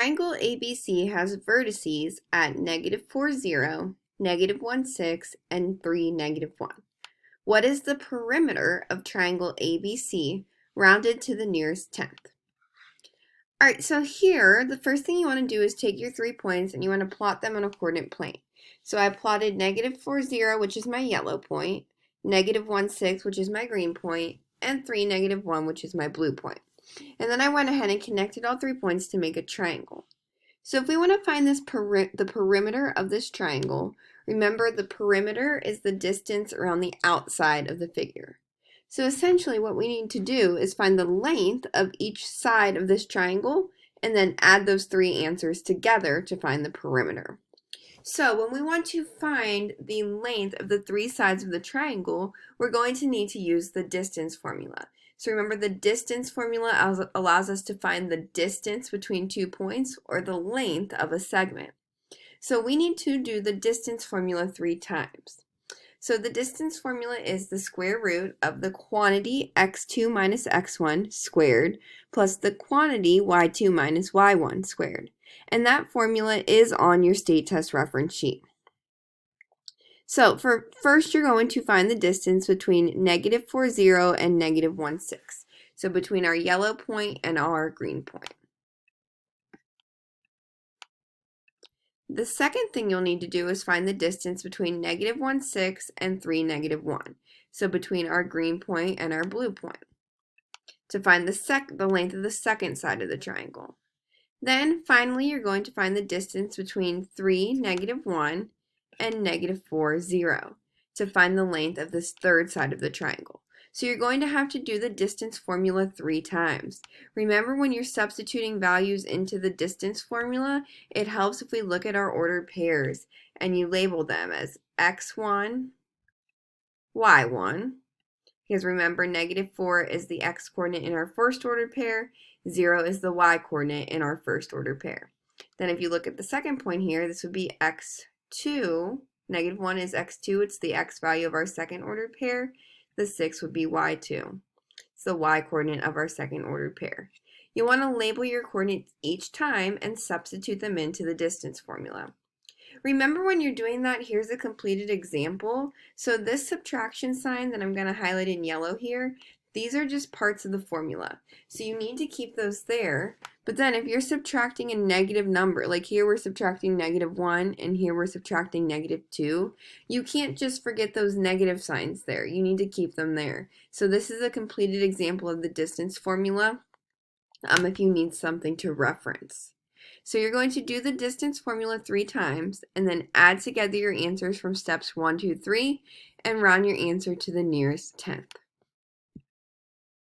Triangle ABC has vertices at -4, 0, -1, 6, and 3, -1. What is the perimeter of triangle ABC rounded to the nearest tenth? All right, so here, the first thing you want to do is take your 3 points and you want to plot them on a coordinate plane. So I plotted -4, 0, which is my yellow point, -1, 6, which is my green point, and 3, -1, which is my blue point. And then I went ahead and connected all 3 points to make a triangle. So if we want to find the perimeter of this triangle, remember the perimeter is the distance around the outside of the figure. So essentially what we need to do is find the length of each side of this triangle and then add those 3 answers together to find the perimeter. So when we want to find the length of the 3 sides of the triangle, we're going to need to use the distance formula. So remember, the distance formula allows us to find the distance between 2 points or the length of a segment. So we need to do the distance formula 3 times. So the distance formula is the square root of the quantity x2 minus x1 squared plus the quantity y2 minus y1 squared. And that formula is on your state test reference sheet. So first you're going to find the distance between -4, 0 and -1, 6. So between our yellow point and our green point. The second thing you'll need to do is find the distance between -1, 6 and 3, -1. So between our green point and our blue point. To find the length of the second side of the triangle. Then finally you're going to find the distance between 3, -1 and -4, 0 to find the length of this third side of the triangle. So you're going to have to do the distance formula 3 times. Remember, when you're substituting values into the distance formula, it helps if we look at our ordered pairs and you label them as x1, y1, because remember, -4 is the x coordinate in our first ordered pair, 0 is the y coordinate in our first ordered pair. Then if you look at the second point here, this would be x2, -1 is x2, it's the x value of our second ordered pair. The 6 would be y2. It's the y coordinate of our second ordered pair. You want to label your coordinates each time and substitute them into the distance formula. Remember, when you're doing that, here's a completed example. So this subtraction sign that I'm going to highlight in yellow here, these are just parts of the formula. So you need to keep those there. But then if you're subtracting a negative number, like here we're subtracting -1 and here we're subtracting -2, you can't just forget those negative signs there. You need to keep them there. So this is a completed example of the distance formula if you need something to reference. So you're going to do the distance formula 3 times and then add together your answers from steps 1, 2, 3 and round your answer to the nearest tenth.